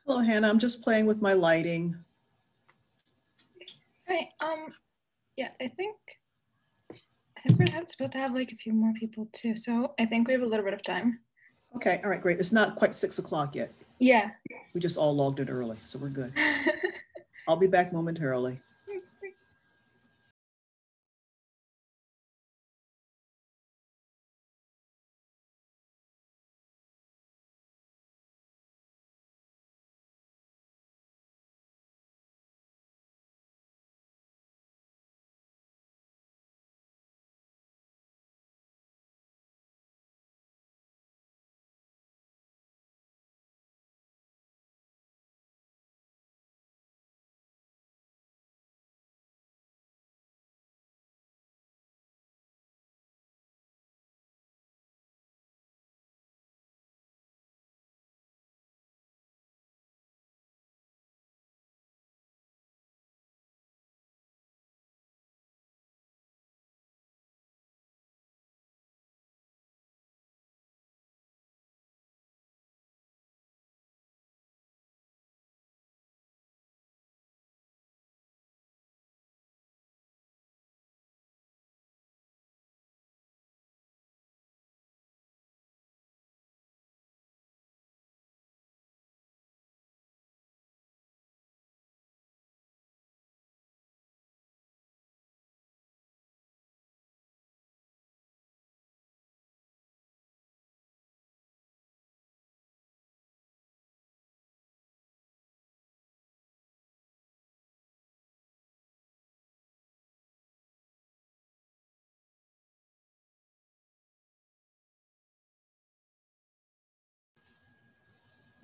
Hello, Hannah. I'm just playing with my lighting. Right. Yeah, I think we're supposed to have like a few more people too. So I think we have a little bit of time. Okay, all right, great. It's not quite 6 o'clock yet. Yeah. We just all logged in early, so we're good. I'll be back momentarily.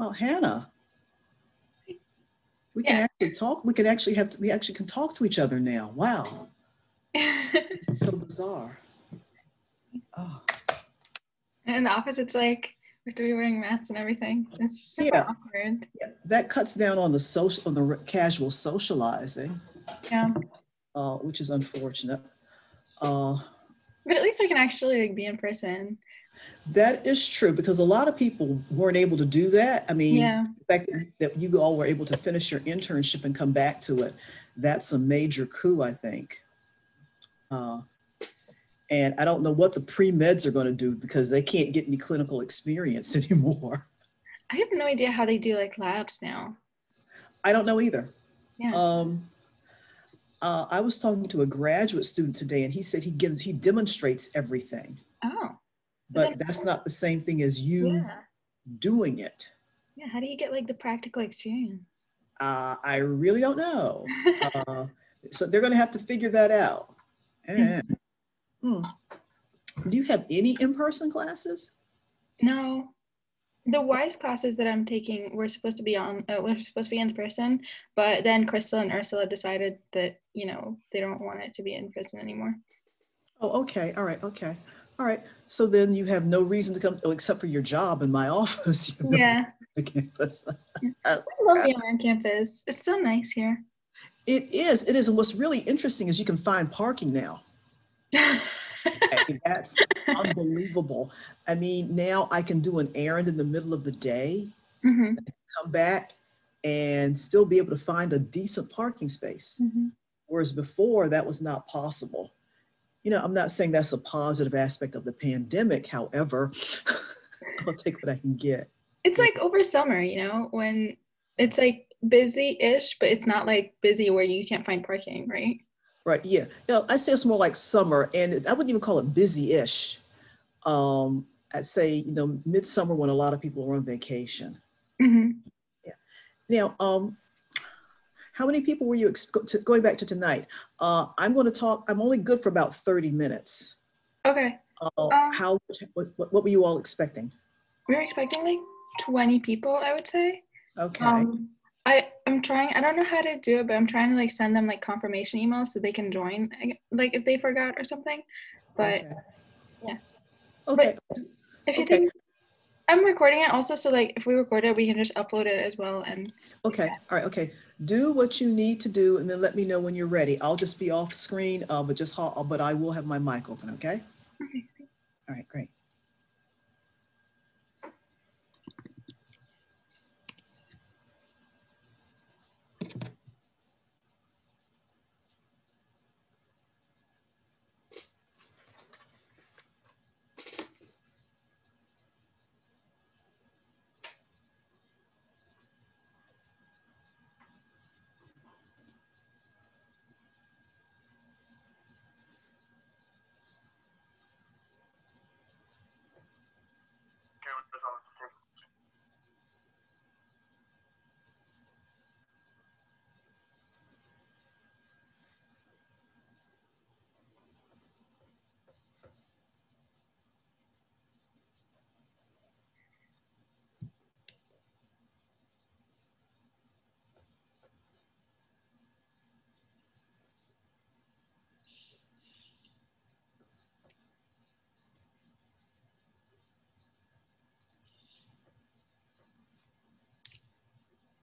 Well, Hannah, we can Yeah. actually talk. We actually can talk to each other now. Wow, this is so bizarre. Oh, In the office, it's like we have to be wearing masks and everything. It's super yeah, awkward. yeah. That cuts down on the casual socializing, Yeah. which is unfortunate. Uh, But at least we can actually like be in person. That is true because a lot of people weren't able to do that. I mean, Yeah. the fact that you all were able to finish your internship and come back to it, that's a major coup, I think. Uh, and I don't know what the pre-meds are going to do because they can't get any clinical experience anymore. I have no idea how they do like labs now. I don't know either. Yeah. Um, I was talking to a graduate student today and he said he demonstrates everything, Oh. But then but that's not the same thing as you yeah. doing it. Yeah. How do you get like the practical experience? I really don't know. Uh, so they're going to have to figure that out. And, hmm, do you have any in-person classes? No. The WISE classes that I'm taking were supposed to be in person, but then Crystal and Ursula decided that, they don't want it to be in person anymore. Oh, okay. All right. Okay. All right. So then you have no reason to come, except for your job in my office. You know, Yeah. the campus. I love being on campus. It's so nice here. It is. It is. And what's really interesting is you can find parking now. That's unbelievable. I mean, now I can do an errand in the middle of the day, Mm-hmm. come back, and still be able to find a decent parking space. Mm-hmm. Whereas before, that was not possible. I'm not saying that's a positive aspect of the pandemic. However, I'll take what I can get. It's like over summer, when it's like busy-ish, but it's not like busy where you can't find parking, right? Right. Yeah. I say it's more like summer, and I wouldn't even call it busy-ish. I'd say, midsummer when a lot of people are on vacation. Mm-hmm. Yeah. Now, how many people were you going back to tonight? I'm going to talk. I'm only good for about 30 minutes. Okay. How? What were you all expecting? We were expecting like 20 people, I would say. Okay. Um, I'm trying. I don't know how to do it, but I'm trying to like send them like confirmation emails so they can join, like if they forgot or something. But Okay. yeah. But Okay. if you Okay. think I'm recording it also, so like if we record it, we can just upload it as well. And Okay. All right. Okay. Do what you need to do, and then let me know when you're ready. I'll just be off screen, but I will have my mic open. Okay. okay. All right. Great.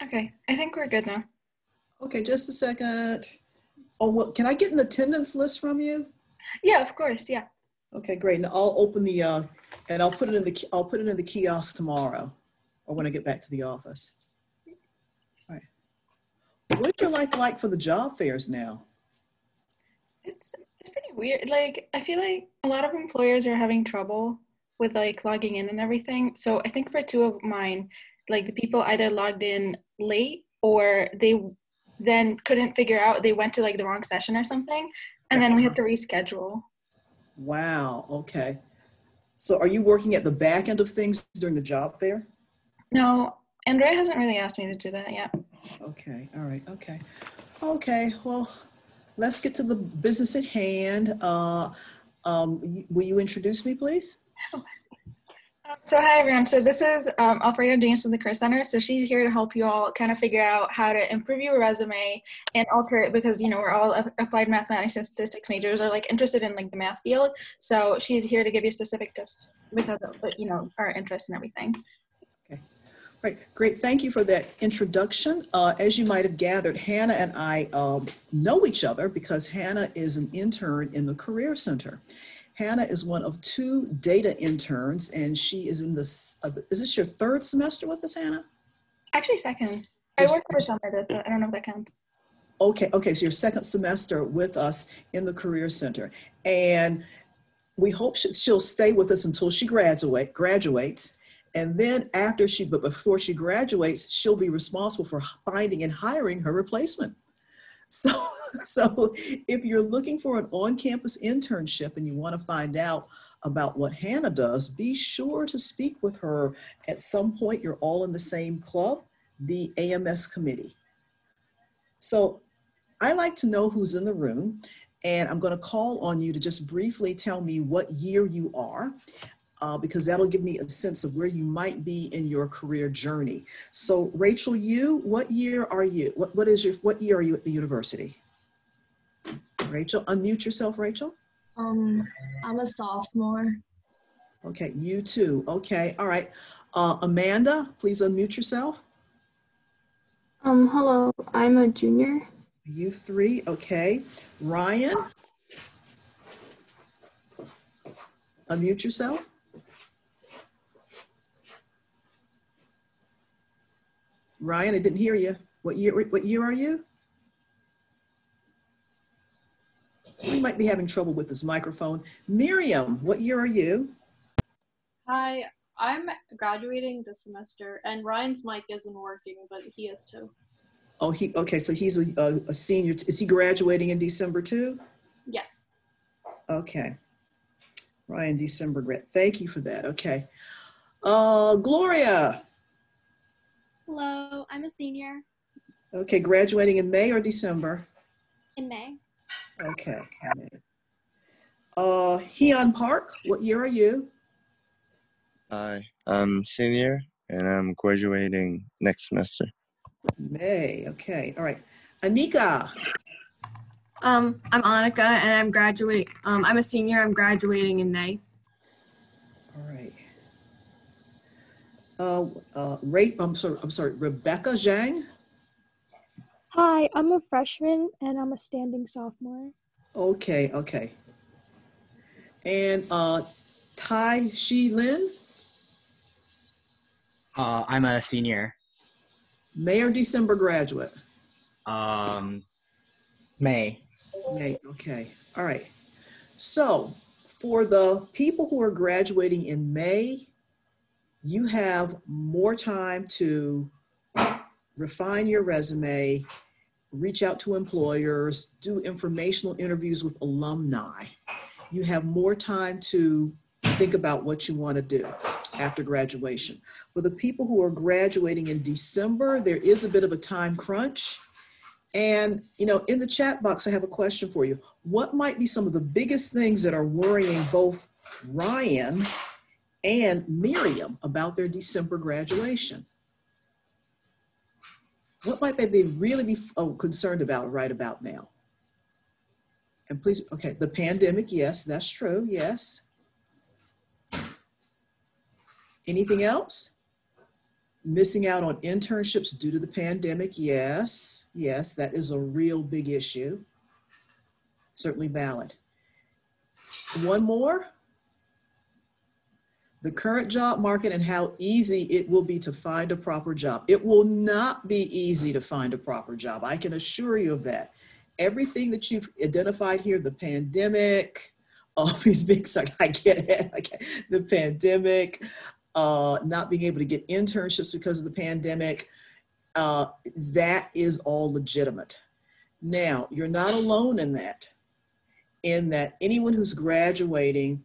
Okay, I think we're good now. Okay, just a second. Oh, well, can I get an attendance list from you? Yeah, of course. Yeah. Okay, great. And I'll open the, and I'll put it in the kiosk tomorrow or when I get back to the office. All right. What's your life like for the job fairs now? It's pretty weird. Like, I feel like a lot of employers are having trouble with like logging in and everything. So I think for two of mine, like the people either logged in late or they then couldn't figure out they went to like the wrong session or something, and then we had to reschedule. Wow, okay. So are you working at the back end of things during the job fair? No, Andrea hasn't really asked me to do that yet. Okay, all right, okay. Okay, well, let's get to the business at hand. Will you introduce me, please? So hi everyone. So this is Alfredo James from the Career Center. So she's here to help you all kind of figure out how to improve your resume and alter it because we're all applied mathematics and statistics majors or like interested in like the math field. So she's here to give you specific tips because of our interest and everything. Okay, right, great. Thank you for that introduction. As you might have gathered, Hannah and I know each other because Hannah is an intern in the Career Center. Hannah is one of two data interns, and she is in this, is this your third semester with us, Hannah? Actually, second. I work for summer this, so I don't know if that counts. Okay, so your second semester with us in the Career Center. And we hope she'll stay with us until she graduates. And then but before she graduates, she'll be responsible for finding and hiring her replacement. So if you're looking for an on-campus internship and you want to find out about what Hannah does, be sure to speak with her at some point. You're all in the same club, the AMS committee. So I like to know who's in the room, and I'm going to call on you to just briefly tell me what year you are. Because that'll give me a sense of where you might be in your career journey. So Rachel, what year are you? What year are you at the university? Rachel, unmute yourself, Rachel. I'm a sophomore. Okay, you too. Okay, all right. Amanda, please unmute yourself. Hello, I'm a junior. You three, okay. Ryan, unmute yourself. Ryan, I didn't hear you. What year are you? We might be having trouble with this microphone. Miriam, what year are you? Hi, I'm graduating this semester, and Ryan's mic isn't working, but he is too. Oh, okay, so he's a senior. Is he graduating in December too? Yes. Okay. Ryan, December grad. Thank you for that. Okay. Gloria. Hello, I'm a senior. Okay, graduating in May or December? In May. Okay. Hyun Park, what year are you? Hi, I'm senior and I'm graduating next semester. May, okay, all right. Anika. I'm Annika and I'm a senior, I'm graduating in May. All right. I'm sorry, Rebecca Zhang. Hi, I'm a freshman and I'm a standing sophomore. Okay. And Tai Shi Lin. I'm a senior. May or December graduate? May. May, okay. All right. So for the people who are graduating in May, you have more time to refine your resume, reach out to employers, do informational interviews with alumni. You have more time to think about what you want to do. after graduation. For the people who are graduating in December, there is a bit of a time crunch. And, you know, in the chat box, I have a question for you. What might be some of the biggest things that are worrying both Ryan and Miriam about their December graduation? What might they really be concerned about right about now? And please, okay, the pandemic, yes, that's true, yes. Anything else? Missing out on internships due to the pandemic, yes, yes, that is a real big issue. Certainly valid. One more. The current job market and how easy it will be to find a proper job. It will not be easy to find a proper job. I can assure you of that. Everything that you've identified here, the pandemic, all these big, I get it, okay. The pandemic, not being able to get internships because of the pandemic, that is all legitimate. Now, you're not alone in that anyone who's graduating,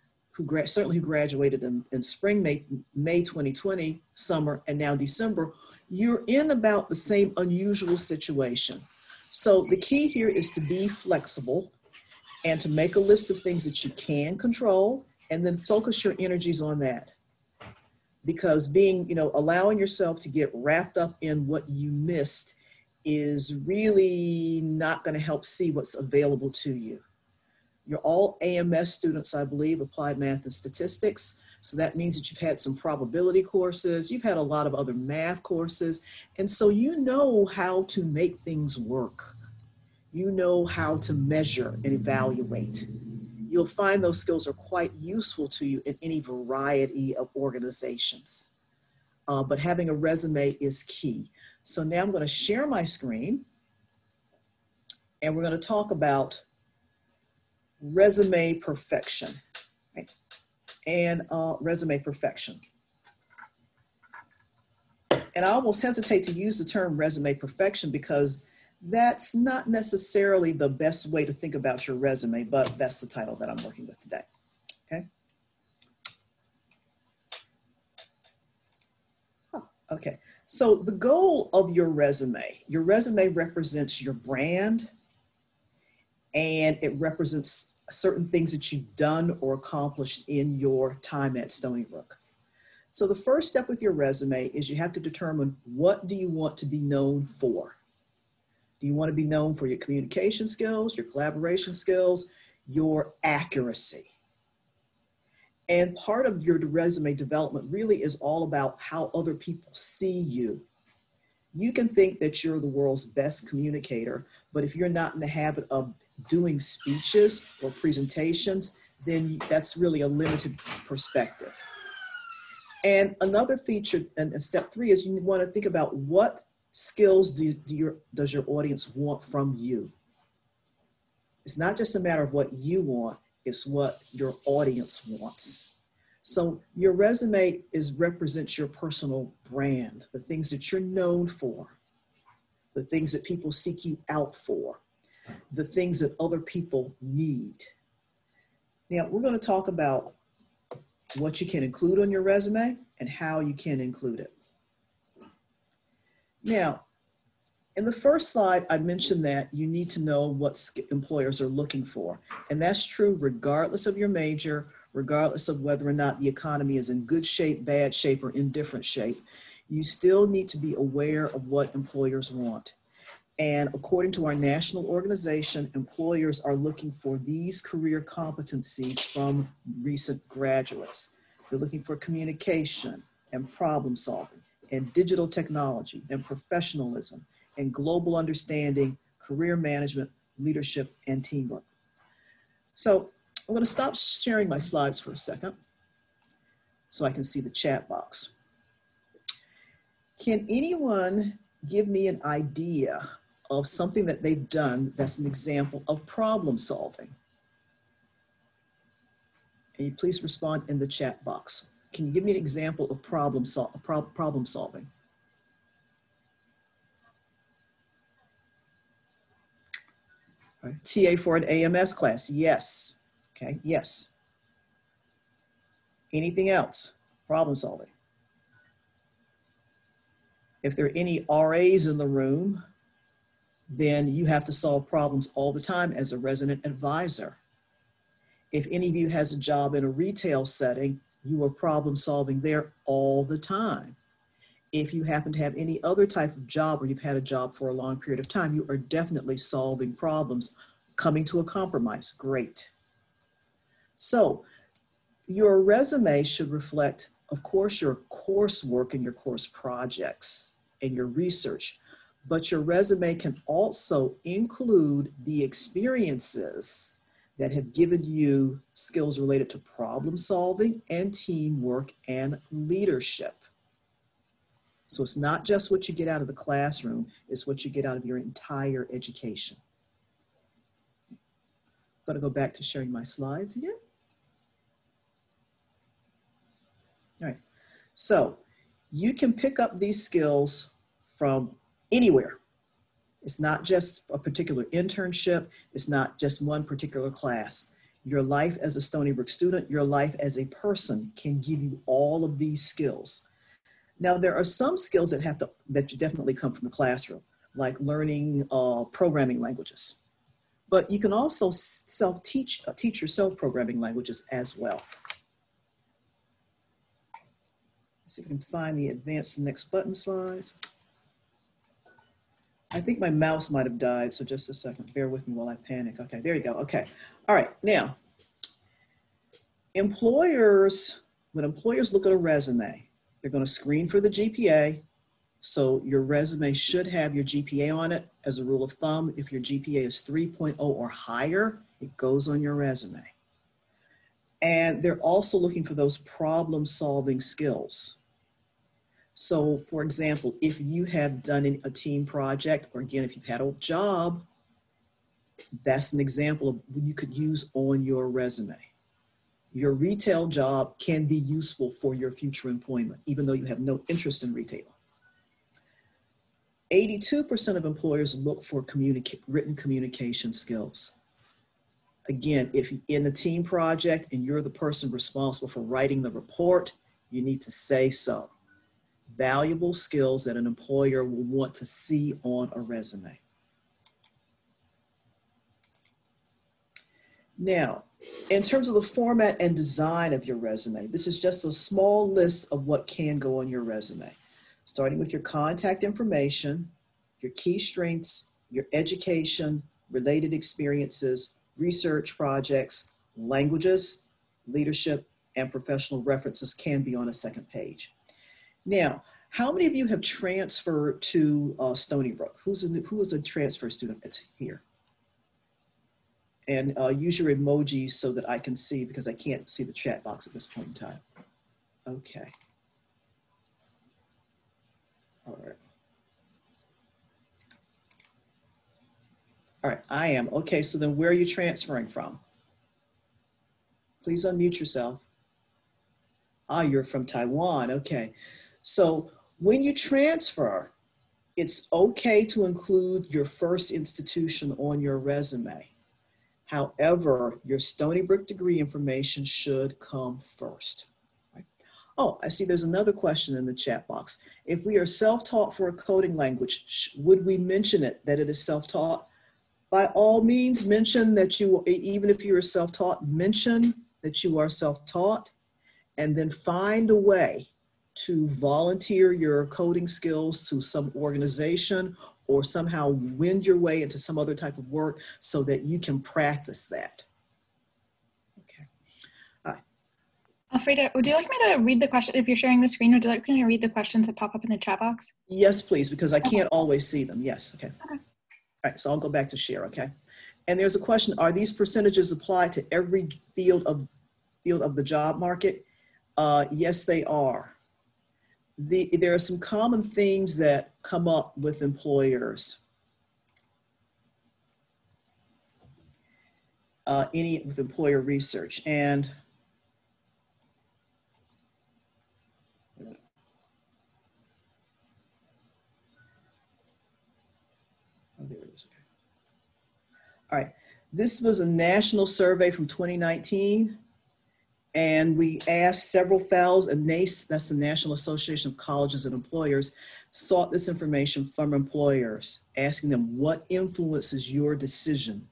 certainly who graduated in spring, May 2020, summer, and now December, you're in about the same unusual situation. So the key here is to be flexible and to make a list of things that you can control and then focus your energies on that. Because being, you know, allowing yourself to get wrapped up in what you missed is really not going to help see what's available to you. You're all AMS students, I believe, Applied Math and Statistics. So that means that you've had some probability courses, you've had a lot of other math courses, and so you know how to make things work. You know how to measure and evaluate. You'll find those skills are quite useful to you in any variety of organizations. But having a resume is key. So now I'm going to share my screen, and we're going to talk about resume perfection. Right? And resume perfection. And I almost hesitate to use the term resume perfection because that's not necessarily the best way to think about your resume, but that's the title that I'm working with today, okay? Oh, okay, so the goal of your resume represents your brand, and it represents certain things that you've done or accomplished in your time at Stony Brook. So the first step with your resume is you have to determine, what do you want to be known for? Do you want to be known for your communication skills, your collaboration skills, your accuracy? And part of your resume development really is all about how other people see you. You can think that you're the world's best communicator, but if you're not in the habit of doing speeches or presentations, then that's really a limited perspective. And another feature, and step 3, is you want to think about what skills does your audience want from you. It's not just a matter of what you want, it's what your audience wants. So your resume represents your personal brand, the things that you're known for, the things that people seek you out for, the things that other people need. Now, we're going to talk about what you can include on your resume and how you can include it. Now, in the first slide, I mentioned that you need to know what employers are looking for. And that's true regardless of your major, regardless of whether or not the economy is in good shape, bad shape, or indifferent shape. You still need to be aware of what employers want. And according to our national organization, employers are looking for these career competencies from recent graduates. They're looking for communication and problem solving and digital technology and professionalism and global understanding, career management, leadership, and teamwork. So I'm going to stop sharing my slides for a second so I can see the chat box. Can anyone give me an idea of something that they've done that's an example of problem solving? And you please respond in the chat box. Can you give me an example of problem solving? Right. TA for an AMS class, yes. Okay, yes. Anything else? problem solving. If there are any RAs in the room, then you have to solve problems all the time as a resident advisor. If any of you has a job in a retail setting, you are problem solving there all the time. If you happen to have any other type of job or you've had a job for a long period of time, you are definitely solving problems, coming to a compromise. Great. So your resume should reflect, of course, your coursework and your course projects and your research, but your resume can also include the experiences that have given you skills related to problem solving and teamwork and leadership. So it's not just what you get out of the classroom, it's what you get out of your entire education. I'm going to go back to sharing my slides again. All right, so you can pick up these skills from anywhere. It's not just a particular internship. It's not just one particular class. Your life as a Stony Brook student, your life as a person can give you all of these skills. Now, there are some skills that definitely come from the classroom, like learning programming languages. But you can also teach yourself programming languages as well. Let's see if I can find the advanced next button slides. I think my mouse might have died, so just a second. Bear with me while I panic. Okay, there you go. Okay. All right. Now, when employers look at a resume, they're going to screen for the GPA. So your resume should have your GPA on it. As a rule of thumb, if your GPA is 3.0 or higher, it goes on your resume. And they're also looking for those problem-solving skills. So for example, if you have done a team project, or again, if you've had a job, that's an example of what you could use on your resume. Your retail job can be useful for your future employment, even though you have no interest in retail. 82% of employers look for written communication skills. Again, if you're in the team project and you're the person responsible for writing the report, you need to say so. Valuable skills that an employer will want to see on a resume. Now, in terms of the format and design of your resume, this is just a small list of what can go on your resume, starting with your contact information, your key strengths, your education, related experiences, research projects, languages, leadership, and professional references can be on a second page. Now, how many of you have transferred to Stony Brook? Who is a transfer student that's here? And use your emojis so that I can see, because I can't see the chat box at this point in time. Okay. All right. All right, I am. Okay, so then where are you transferring from? Please unmute yourself. Ah, you're from Taiwan. Okay. So when you transfer, it's okay to include your first institution on your resume. However, your Stony Brook degree information should come first. Right? Oh, I see there's another question in the chat box. If we are self-taught for a coding language, would we mention it, that it is self-taught? By all means, mention that even if you're self-taught, mention that you are self-taught, and then find a way to volunteer your coding skills to some organization or somehow wend your way into some other type of work so that you can practice that. Okay. Alfreda, would you like me to read the question? If you're sharing the screen, would you like me to read the questions that pop up in the chat box? Yes, please, because I can't always see them. Yes, okay. All right, so I'll go back to share, okay? And there's a question, are these percentages applied to every field of the job market? Yes, they are. There are some common themes that come up with employers. With employer research. And there it is. Okay. All right. This was a national survey from 2019. And we asked several thousand, NACE, that's the National Association of Colleges and Employers, sought this information from employers, asking them what influences your decision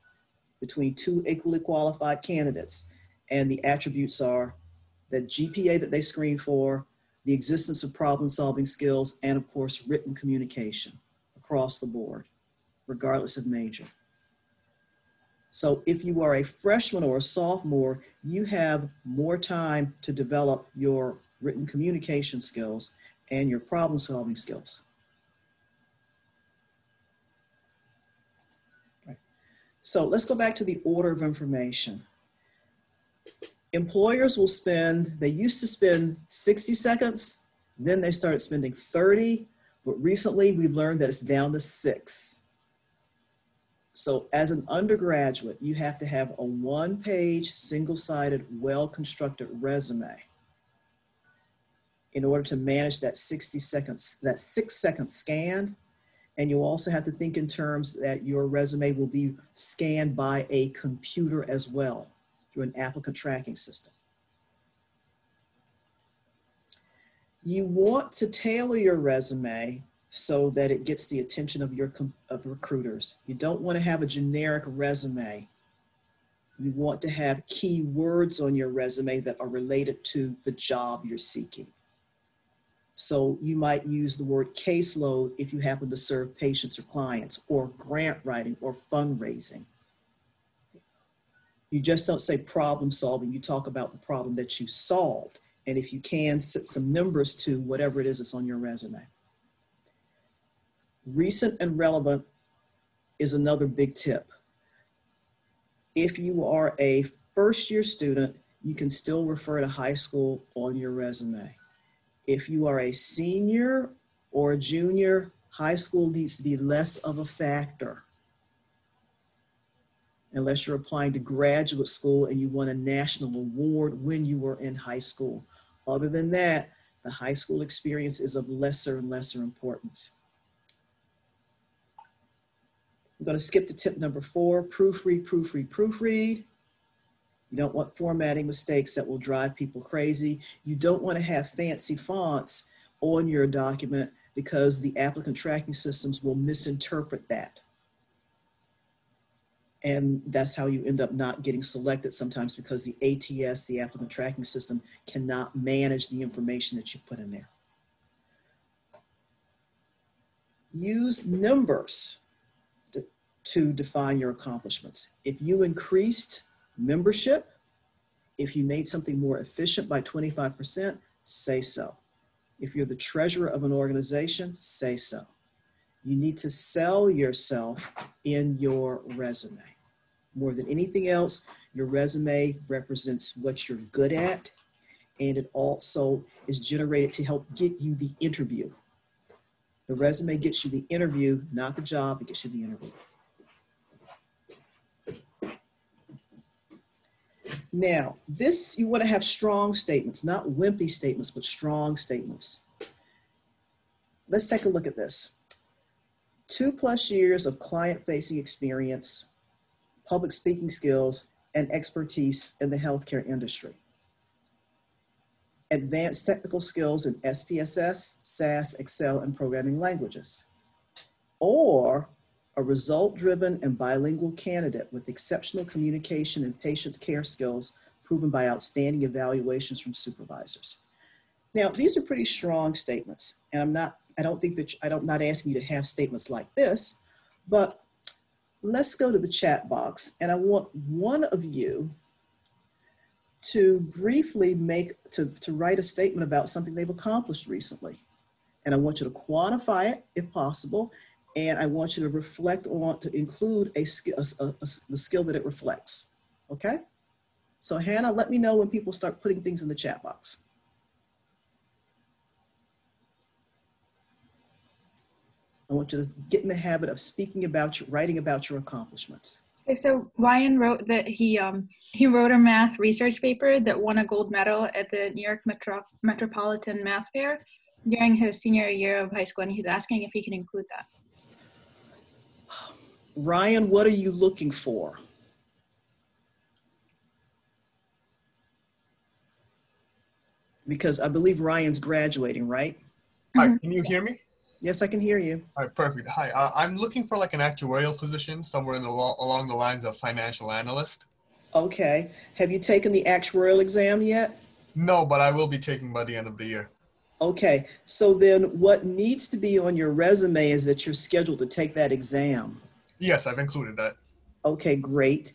between two equally qualified candidates. And the attributes are the GPA that they screen for, the existence of problem-solving skills, and of course, written communication across the board, regardless of major. So if you are a freshman or a sophomore, you have more time to develop your written communication skills and your problem-solving skills. Okay. So let's go back to the order of information. Employers will spend, they used to spend 60 seconds, then they started spending 30, but recently we've learned that it's down to 6. So as an undergraduate, you have to have a one-page, single-sided, well-constructed resume in order to manage that 60 seconds, that 6-second scan. And you also have to think in terms that your resume will be scanned by a computer as well through an applicant tracking system. You want to tailor your resume so that it gets the attention of your recruiters. You don't want to have a generic resume. You want to have key words on your resume that are related to the job you're seeking. So you might use the word caseload if you happen to serve patients or clients, or grant writing or fundraising. You just don't say problem solving, you talk about the problem that you solved. And if you can, set some numbers to whatever it is that's on your resume. Recent and relevant is another big tip. If you are a first-year student, you can still refer to high school on your resume. If you are a senior or a junior, high school needs to be less of a factor, unless you're applying to graduate school and you won a national award when you were in high school. Other than that, the high school experience is of lesser and lesser importance. I'm going to skip to tip number 4, proofread, proofread, proofread. You don't want formatting mistakes that will drive people crazy. You don't want to have fancy fonts on your document because the applicant tracking systems will misinterpret that. And that's how you end up not getting selected sometimes, because the ATS, the applicant tracking system, cannot manage the information that you put in there. Use numbers to define your accomplishments. If you increased membership, if you made something more efficient by 25%, say so. If you're the treasurer of an organization, say so. You need to sell yourself in your resume. More than anything else, your resume represents what you're good at, and it also is generated to help get you the interview. The resume gets you the interview, not the job, it gets you the interview. Now, this, you want to have strong statements, not wimpy statements, but strong statements. Let's take a look at this. 2+ years of client-facing experience, public speaking skills, and expertise in the healthcare industry. Advanced technical skills in SPSS, SAS, Excel, and programming languages. Or a result-driven and bilingual candidate with exceptional communication and patient care skills proven by outstanding evaluations from supervisors. Now, these are pretty strong statements, and I'm not asking you to have statements like this, but let's go to the chat box, and I want one of you to briefly to write a statement about something they've accomplished recently. And I want you to quantify it if possible, and I want you to reflect on, to include the skill that it reflects, okay? So Hannah, let me know when people start putting things in the chat box. I want you to get in the habit of writing about your accomplishments. Okay, so Ryan wrote that he wrote a math research paper that won a gold medal at the New York Metropolitan Math Fair during his senior year of high school, and he's asking if he can include that. Ryan, what are you looking for? Because I believe Ryan's graduating, right? Hi, can you hear me? Yes, I can hear you. All right, perfect. Hi, I'm looking for like an actuarial position somewhere along the lines of financial analyst. Okay. Have you taken the actuarial exam yet? No, but I will be taking by the end of the year. Okay. So then what needs to be on your resume is that you're scheduled to take that exam. Yes, I've included that. Okay, great.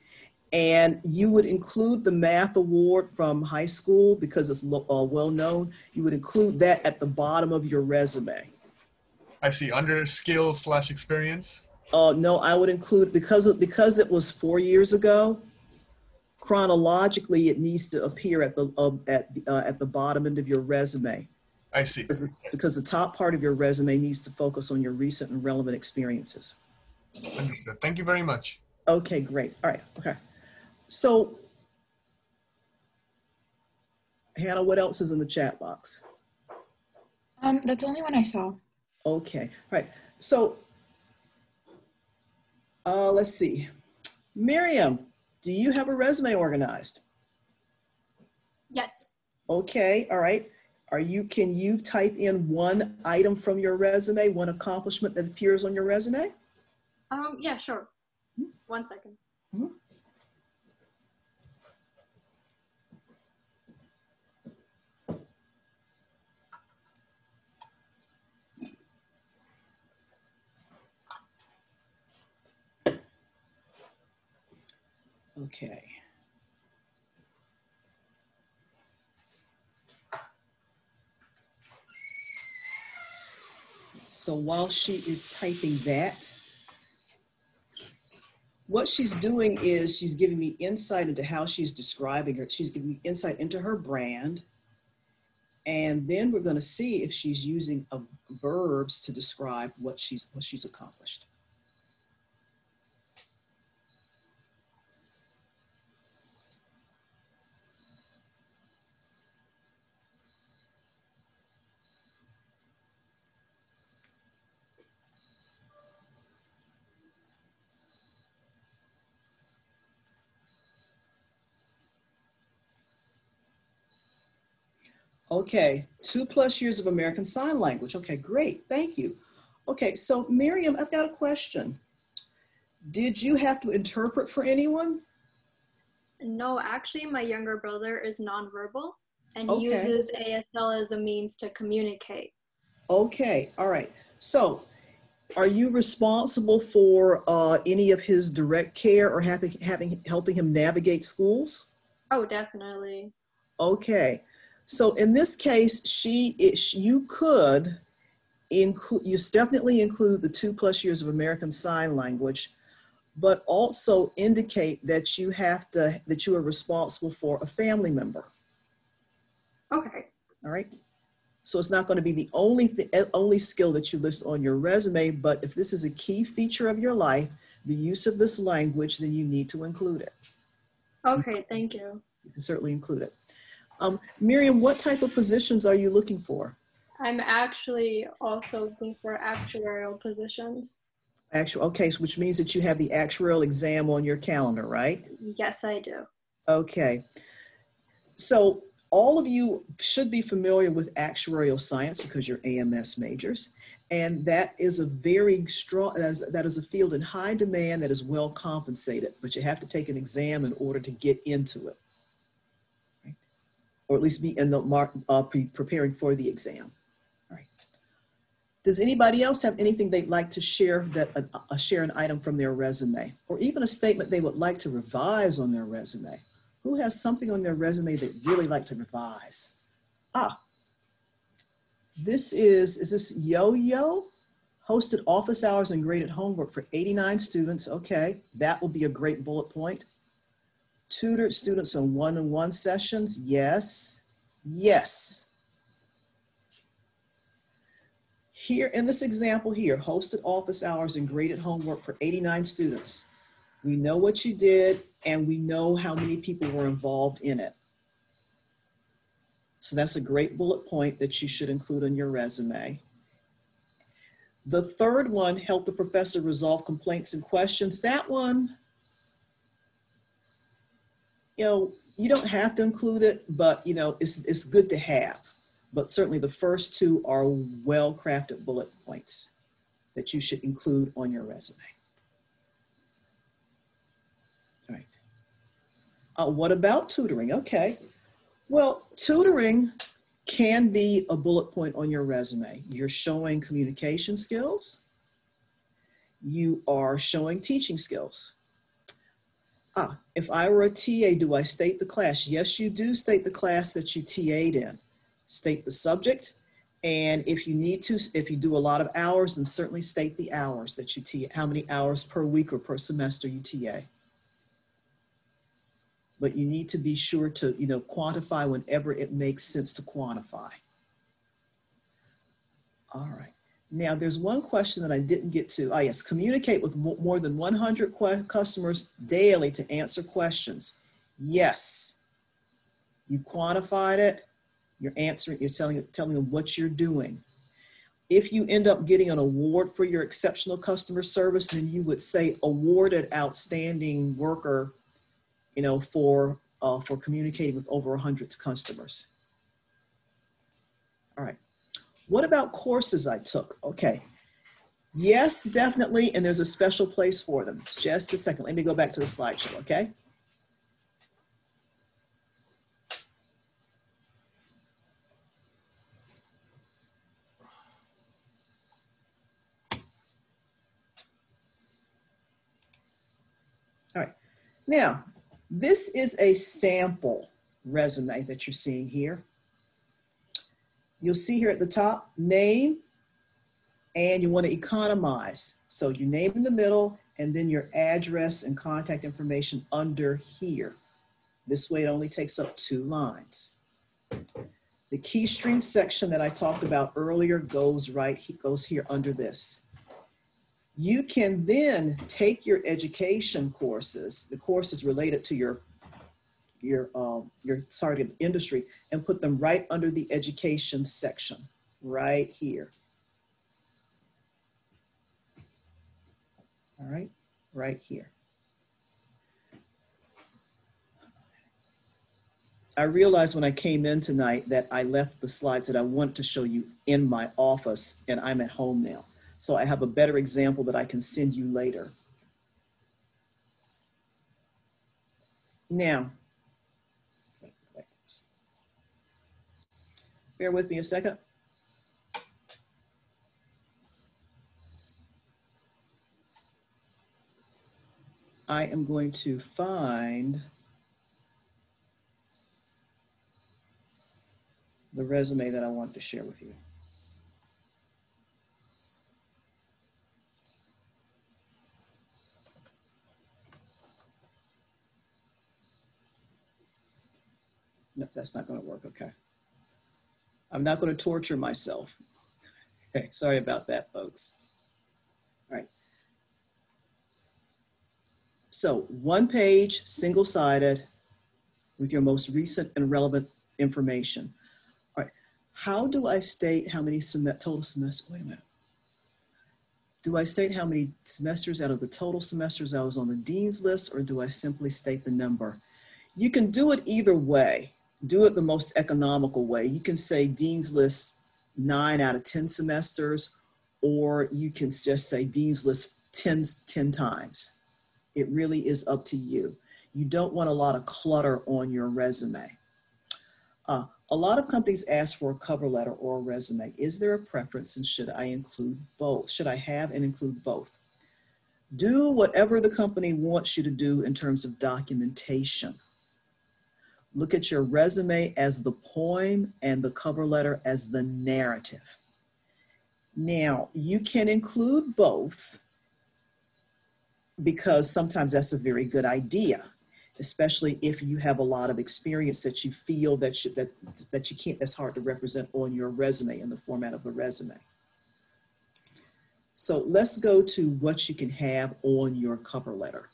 And you would include the math award from high school because it's well known. You would include that at the bottom of your resume. I see. Under skills/experience. No, I would include because it was 4 years ago. Chronologically, it needs to appear at the bottom end of your resume. I see. Because the top part of your resume needs to focus on your recent and relevant experiences. Understood. Thank you very much. Okay, great. All right. Okay. So, Hannah, what else is in the chat box? That's the only one I saw. Okay. All right. So, let's see. Miriam, do you have a resume organized? Yes. Okay. All right. Can you type in one item from your resume, one accomplishment that appears on your resume? Yeah, sure. 1 second. Mm-hmm. Okay. So while she is typing that, what she's doing is she's giving me insight into how she's describing her. She's giving me insight into her brand. And then we're going to see if she's using verbs to describe what she's accomplished. Okay, 2+ years of American Sign Language. Okay, great, thank you. Okay, so Miriam, I've got a question. Did you have to interpret for anyone? No, actually, my younger brother is nonverbal, and he Okay. uses ASL as a means to communicate. Okay, all right. So are you responsible for any of his direct care or helping him navigate schools? Oh, definitely. Okay. So in this case, you could include, you definitely include the 2+ years of American Sign Language, but also indicate that that you are responsible for a family member. Okay. All right. So it's not going to be the only skill that you list on your resume, but if this is a key feature of your life, the use of this language, then you need to include it. Okay, thank you. You can certainly include it. Miriam, what type of positions are you looking for? I'm actually also looking for actuarial positions. Okay, so which means that you have the actuarial exam on your calendar, right? Yes, I do. Okay. So all of you should be familiar with actuarial science because you're AMS majors. And that is a very strong, that is a field in high demand that is well compensated, but you have to take an exam in order to get into it. Right? Or at least be in the preparing for the exam. All right. Does anybody else have anything they'd like to share, share an item from their resume, or even a statement they would like to revise on their resume? Who has something on their resume they'd really like to revise? This is this Yo-Yo? Hosted office hours and graded homework for 89 students. Okay, that will be a great bullet point. Tutored students on one-on-one sessions. Yes, yes. Here in this example here, hosted office hours and graded homework for 89 students. We know what you did and we know how many people were involved in it. So that's a great bullet point that you should include on your resume. The third one, help the professor resolve complaints and questions. That one, you know, you don't have to include it, but you know, it's good to have. But certainly the first two are well-crafted bullet points that you should include on your resume. All right. What about tutoring? Okay. Well, tutoring can be a bullet point on your resume. You're showing communication skills. You are showing teaching skills. If I were a TA, do I state the class? Yes, you do state the class that you TA'd in. State the subject, and if you need to, if you do a lot of hours, then certainly state the hours that you TA, how many hours per week or per semester you TA. But you need to be sure to, you know, quantify whenever it makes sense to quantify. All right. Now, there's one question that I didn't get to. Oh, yes, communicate with more than 100 customers daily to answer questions. Yes, you quantified it. You're answering, you're telling them what you're doing. If you end up getting an award for your exceptional customer service, then you would say awarded outstanding worker, you know, for communicating with over 100 customers. All right. What about courses I took? Okay. Yes, definitely. And there's a special place for them. Just a second. Let me go back to the slideshow, okay? All right. Now, this is a sample resume that you're seeing here. You'll see here at the top, name, and you want to economize. So your name in the middle, and then your address and contact information under here. This way it only takes up 2 lines. The key string section that I talked about earlier goes here under this. You can then take your education courses, the courses related to your target industry, and put them right under the education section, right here. All right, right here. I realized when I came in tonight that I left the slides that I want to show you in my office, and I'm at home now. So I have a better example that I can send you later. Now, bear with me a second. I am going to find the resume that I want to share with you. No, that's not going to work. Okay. I'm not going to torture myself. Okay, sorry about that, folks. All right. So 1 page, single-sided, with your most recent and relevant information. All right. How do I state how many total semesters? Wait a minute. Do I state how many semesters out of the total semesters I was on the dean's list, or do I simply state the number? You can do it either way. Do it the most economical way. You can say dean's list 9 out of 10 semesters, or you can just say dean's list 10 times. It really is up to you. You don't want a lot of clutter on your resume. A lot of companies ask for a cover letter or a resume. Is there a preference, and should I include both? Should I have and include both? Do whatever the company wants you to do in terms of documentation. Look at your resume as the poem and the cover letter as the narrative. Now, you can include both because sometimes that's a very good idea, especially if you have a lot of experience that you feel that you can't, that's hard to represent on your resume in the format of a resume. So let's go to what you can have on your cover letter.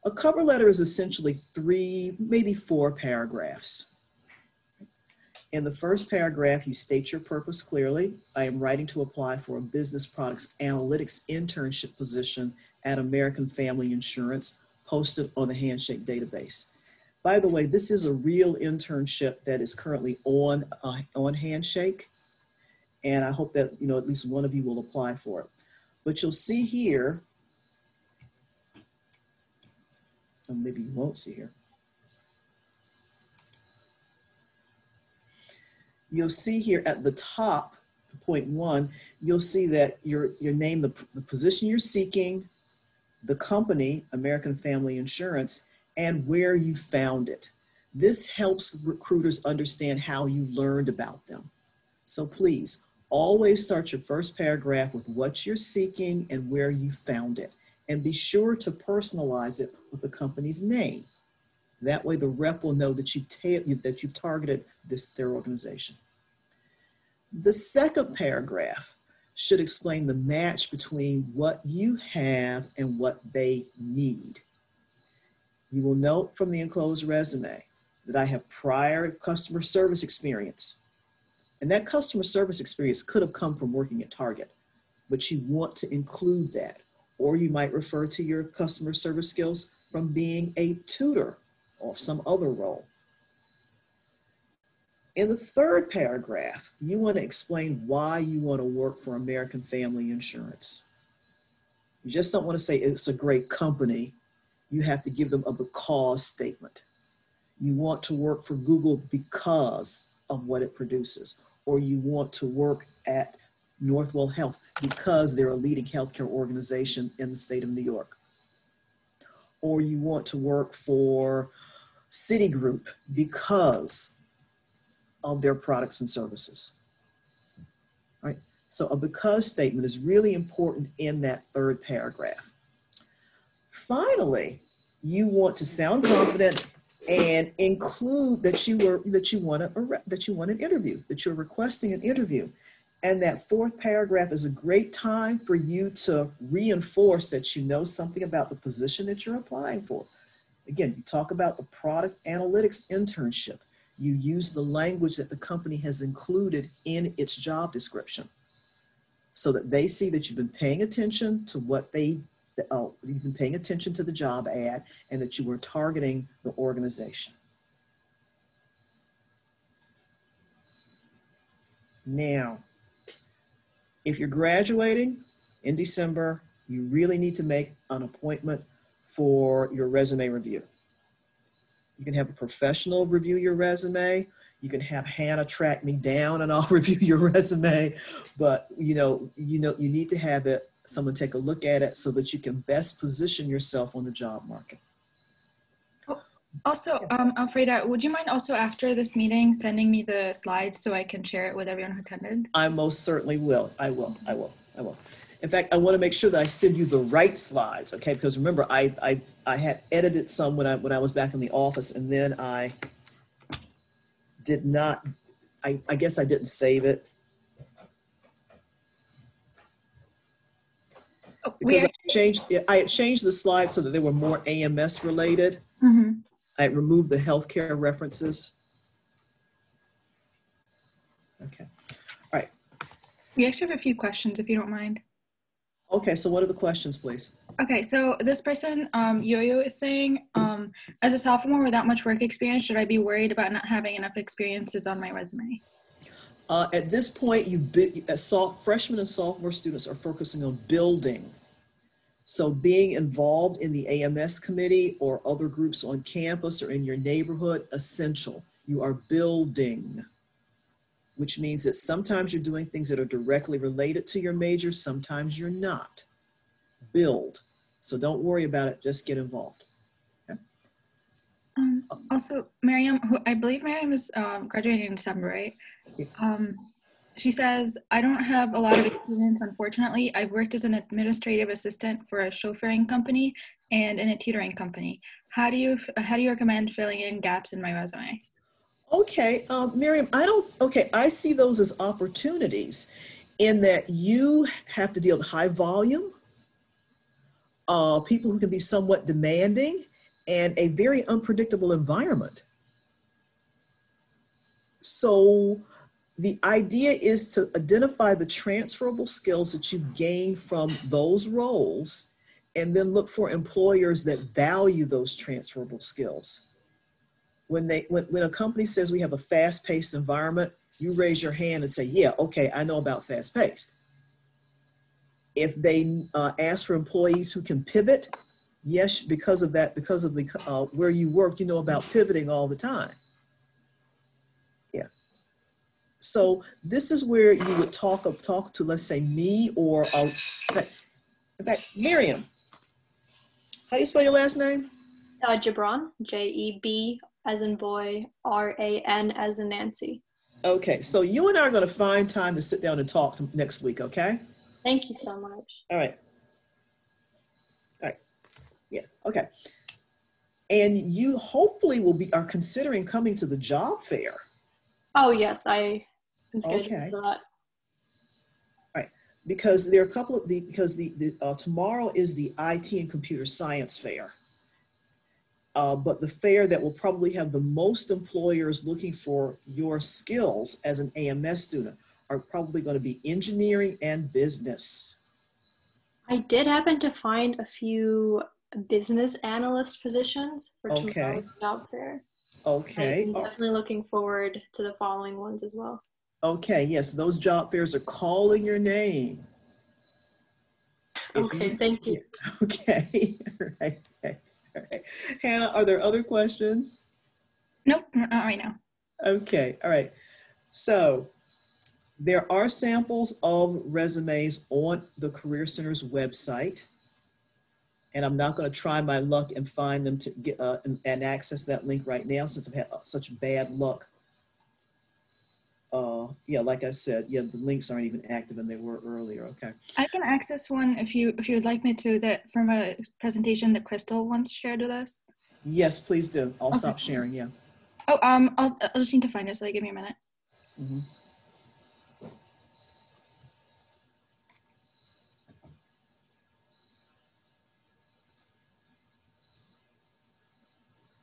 A cover letter is essentially 3, maybe 4 paragraphs. In the first paragraph, you state your purpose clearly. I am writing to apply for a business products analytics internship position at American Family Insurance, posted on the Handshake database. By the way, this is a real internship that is currently on Handshake, and I hope that at least one of you will apply for it. But you'll see here, or maybe you won't see here. You'll see here at the top, point 1, you'll see that your name, the position you're seeking, the company, American Family Insurance, and where you found it. This helps recruiters understand how you learned about them. So please, always start your first paragraph with what you're seeking and where you found it. And be sure to personalize it with the company's name. That way the rep will know that you've targeted their organization. The second paragraph should explain the match between what you have and what they need. You will note from the enclosed resume that I have prior customer service experience. And that customer service experience could have come from working at Target, but you want to include that. Or you might refer to your customer service skills from being a tutor or some other role. In the third paragraph, you want to explain why you want to work for American Family Insurance. You just don't want to say it's a great company. You have to give them a because statement. You want to work for Google because of what it produces, or you want to work at Northwell Health because they're a leading healthcare organization in the state of New York. Or you want to work for Citigroup because of their products and services. All right? So a because statement is really important in that third paragraph. Finally, you want to sound confident and include that you want an interview, that you're requesting an interview. And that fourth paragraph is a great time for you to reinforce that you know something about the position that you're applying for. Again, you talk about the product analytics internship. You use the language that the company has included in its job description so that they see that you've been paying attention to you've been paying attention to the job ad and that you were targeting the organization. Now, if you're graduating in December, you really need to make an appointment for your resume review. You can have a professional review your resume. You can have Hannah track me down and I'll review your resume. But you need to have someone take a look at it so that you can best position yourself on the job market. Also, Alfreda, would you mind also after this meeting sending me the slides so I can share it with everyone who attended? I most certainly will. I will. In fact, I want to make sure that I send you the right slides, okay? Because remember, I had edited some when I was back in the office, and then I did not. I guess I didn't save it because I had changed the slides so that they were more AMS related. Mm-hmm. I had removed the healthcare references. Okay. All right. We actually have a few questions, if you don't mind. Okay, so what are the questions, please? Okay, so this person, Yo-Yo, is saying, as a sophomore without much work experience, should I be worried about not having enough experiences on my resume? At this point, freshmen and sophomore students are focusing on building. So being involved in the AMS committee or other groups on campus or in your neighborhood, essential. You are building, which means that sometimes you're doing things that are directly related to your major, sometimes you're not. Build. So don't worry about it, just get involved. Okay? Also, Miriam, I believe Miriam is graduating in December, right? Yeah. She says, I don't have a lot of experience, unfortunately. I've worked as an administrative assistant for a chauffeuring company and in a tutoring company. How do you recommend filling in gaps in my resume? Okay, Miriam, I see those as opportunities in that you have to deal with high volume, people who can be somewhat demanding, and a very unpredictable environment. So the idea is to identify the transferable skills that you've gained from those roles and then look for employers that value those transferable skills. When a company says we have a fast-paced environment, you raise your hand and say, yeah, okay, I know about fast-paced. If they ask for employees who can pivot, yes, because of that, because of the where you work, you know about pivoting all the time. Yeah. So this is where you would talk to, let's say, me or, in fact, Miriam. How do you spell your last name? Jebran, J-E-B as in boy, R-A-N as in Nancy. Okay, so you and I are going to find time to sit down and talk next week, okay? Thank you so much. All right. All right. Yeah, okay. And you hopefully are considering coming to the job fair. Oh, yes, I am scheduled Okay. for that. Right, because there are a couple of because tomorrow is the IT and computer science fair. But the fair that will probably have the most employers looking for your skills as an AMS student are probably going to be engineering and business. I did happen to find a few business analyst positions for Okay. tomorrow's job fair. Okay. I'm definitely looking forward to the following ones as well. Okay, yes, those job fairs are calling your name. Okay, thank you. Okay, all right, okay. All right. Hannah, are there other questions? Nope, not right now. Okay, all right. So there are samples of resumes on the Career Center's website. And I'm not going to try my luck and find them to get and access that link right now since I've had such bad luck. Yeah, like I said, yeah, the links aren't even active and they were earlier. Okay. I can access one if you would like me to, that from a presentation that Crystal once shared with us. Yes, please do. I'll Okay. stop sharing. Yeah. Oh, I'll just need to find it, so give me a minute. Mm-hmm.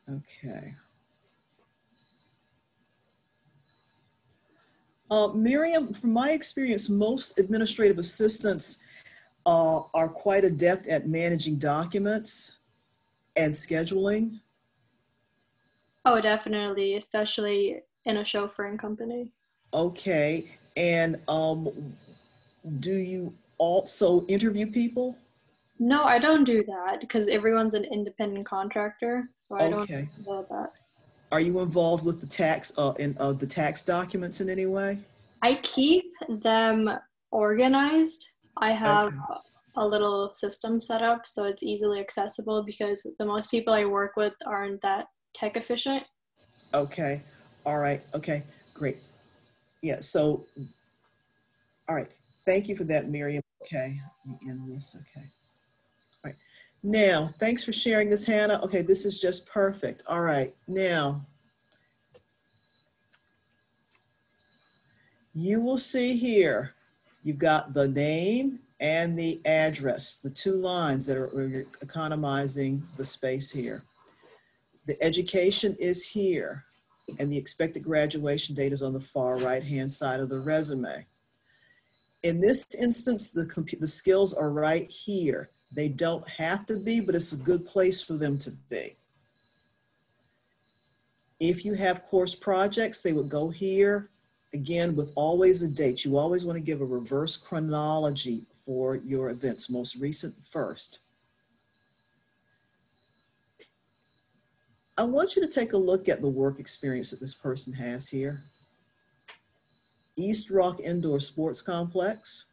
Okay. Miriam, from my experience, most administrative assistants are quite adept at managing documents and scheduling. Oh, definitely, especially in a chauffeuring company. Okay, and do you also interview people? No, I don't do that because everyone's an independent contractor, so I don't Okay. know that. Are you involved with the tax the tax documents in any way? I keep them organized. I have Okay. a little system set up so it's easily accessible because the most people I work with aren't that tech efficient. Okay. All right. Okay. Great. Yeah. So, all right. Thank you for that, Miriam. Okay. Let me end this. Okay. All right. Now, thanks for sharing this, Hannah. Okay. This is just perfect. All right. Now, you will see here, you've got the name and the address, the two lines that are where you're economizing the space here. The education is here, and the expected graduation date is on the far right-hand side of the resume. In this instance, the skills are right here. They don't have to be, but it's a good place for them to be. If you have course projects, they would go here. Again, with always a date. You always want to give a reverse chronology for your events, most recent first. I want you to take a look at the work experience that this person has here. East Rock Indoor Sports Complex,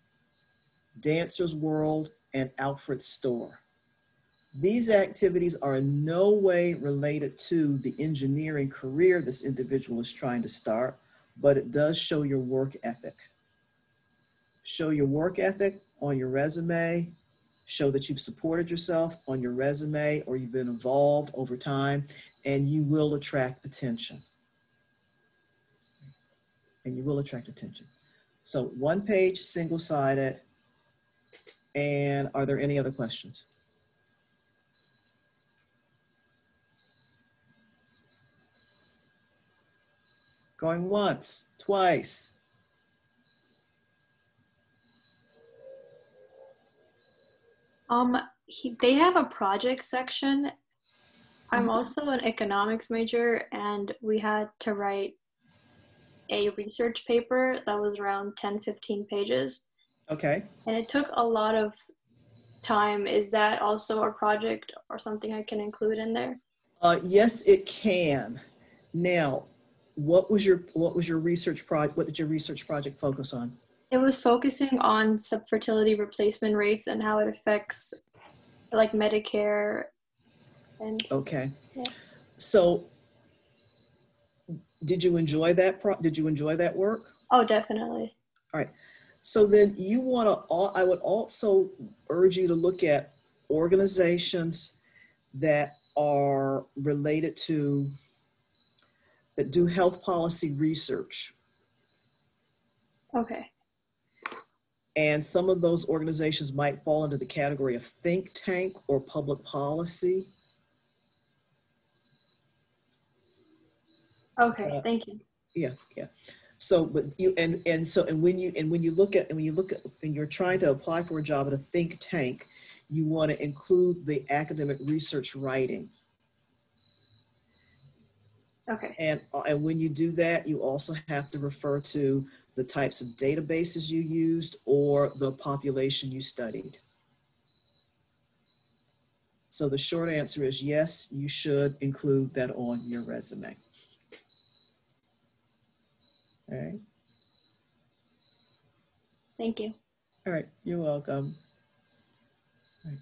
Dancers World, and Alfred's Store. These activities are in no way related to the engineering career this individual is trying to start, but it does show your work ethic. Show your work ethic on your resume. Show that you've supported yourself on your resume or you've been involved over time, and you will attract attention. And you will attract attention. So one page, single-sided. And are there any other questions? Going once, twice. they have a project section. I'm Mhm. also an economics major, and we had to write a research paper that was around 10-15 pages, Okay. and it took a lot of time. Is that also a project or something I can include in there? Yes, it can. Now, what was your research project? What did your research project focus on? It was focusing on subfertility replacement rates and how it affects like Medicare and Okay. yeah. So, did you enjoy that? Did you enjoy that work? Oh, definitely. All right. So then you want to. I would also urge you to look at organizations that are related to that do health policy research. Okay. And some of those organizations might fall into the category of think tank or public policy. Okay, thank you. Yeah, yeah. So, but you and when you look at and you're trying to apply for a job at a think tank, you want to include the academic research writing. Okay. And when you do that, you also have to refer to the types of databases you used or the population you studied. So the short answer is yes, you should include that on your resume. All right. Thank you. All right, you're welcome. All right.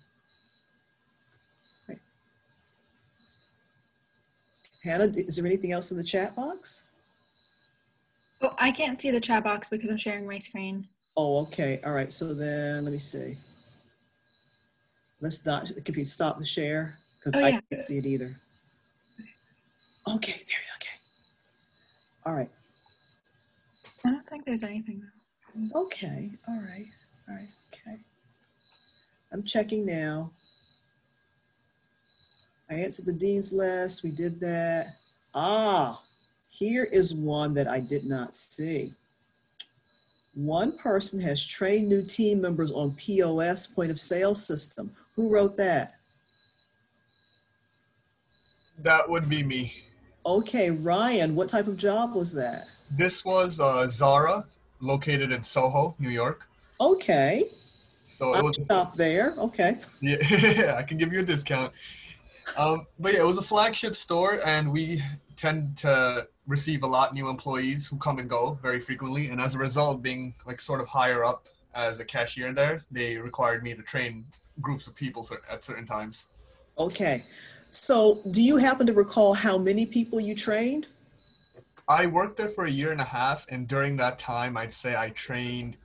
All right. Hannah, is there anything else in the chat box? Oh, I can't see the chat box because I'm sharing my screen. Oh, okay. All right. So then let me see. Let's not, if you stop the share, because I can't see it either. Okay, there, okay. All right. I don't think there's anything though. Okay, all right, okay. I'm checking now. I answered the dean's list, we did that. Ah, here is one that I did not see. One person has trained new team members on POS, point of sale system. Who wrote that? That would be me. Okay, Ryan, what type of job was that? This was Zara, located in Soho, New York. Okay. So it was stop there. Okay. Yeah, I can give you a discount. But yeah, it was a flagship store, and we tend to receive a lot of new employees who come and go very frequently. And as a result, being like sort of higher up as a cashier there, they required me to train groups of people at certain times. Okay. So do you happen to recall how many people you trained? I worked there for 1.5 years, and during that time, I'd say I trained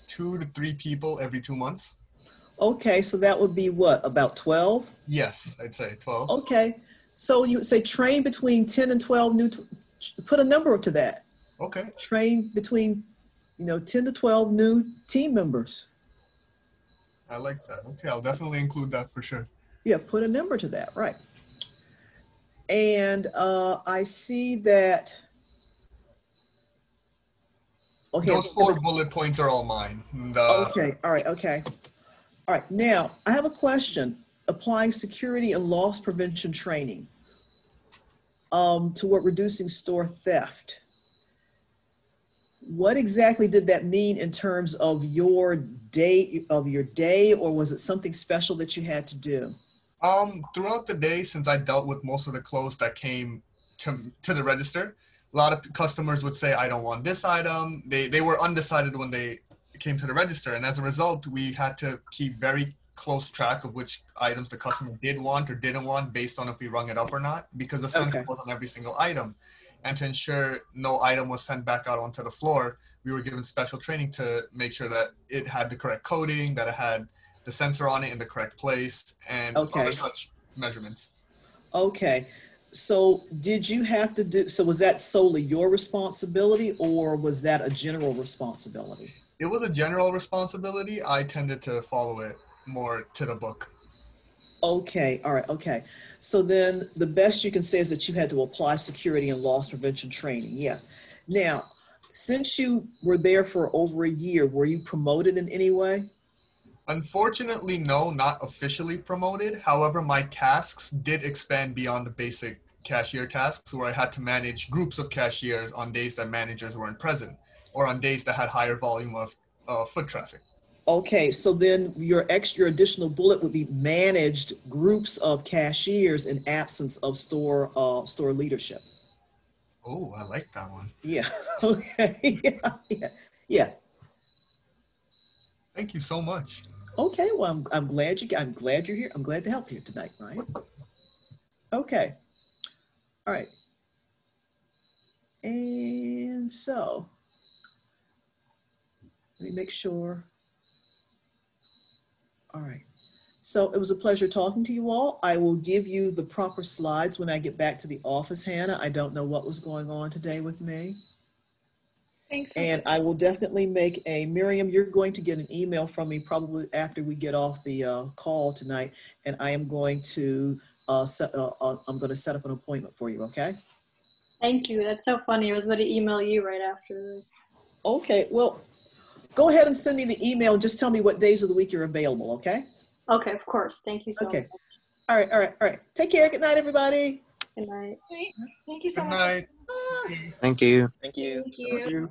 2 to 3 people every 2 months. Okay, so that would be what, about 12? Yes, I'd say 12. Okay, so you would say train between 10 and 12 new, put a number to that. Okay. Train between, 10 to 12 new team members. I like that. Okay, I'll definitely include that for sure. Yeah, put a number to that, right. And I see that, okay. Those 4 bullet points are all mine. Okay, all right, okay. All right, now I have a question. Applying security and loss prevention training toward reducing store theft. What exactly did that mean in terms of your day, or was it something special that you had to do? Throughout the day, since I dealt with most of the clothes that came to the register, a lot of customers would say, I don't want this item. They were undecided when they came to the register. And as a result, we had to keep very close track of which items the customer did want or didn't want based on if we rung it up or not, because the sensor was on every single item. And to ensure no item was sent back out onto the floor, we were given special training to make sure that it had the correct coding, that it had the sensor on it in the correct place, and other such measurements. Okay. So did you have to do, so was that solely your responsibility, or was that a general responsibility? It was a general responsibility. I tended to follow it more to the book. Okay, all right, okay. So then the best you can say is that you had to apply security and loss prevention training, yeah. Now, since you were there for over 1 year, were you promoted in any way? Unfortunately, no, not officially promoted. However, my tasks did expand beyond the basic cashier tasks where I had to manage groups of cashiers on days that managers weren't present or on days that had higher volume of foot traffic. Okay, so then your additional bullet would be managed groups of cashiers in absence of store leadership. Oh, I like that one. Yeah. Okay. Yeah. Thank you so much. Okay. Well, I'm glad you're here. I'm glad to help you tonight, right? Okay. All right. And so let me make sure. All right. So it was a pleasure talking to you all. I will give you the proper slides when I get back to the office, Hannah. I don't know what was going on today with me. Thanks. And I will definitely make Miriam, you're going to get an email from me probably after we get off the call tonight. And I am going to set up an appointment for you, okay? Thank you. That's so funny. I was about to email you right after this. Okay, well, go ahead and send me the email and just tell me what days of the week you're available, okay? Okay, of course. Thank you so much. All right. Take care. Good night, everybody. Good night. Thank you so Good much. night. Thank you. Thank you. Thank you. Thank you.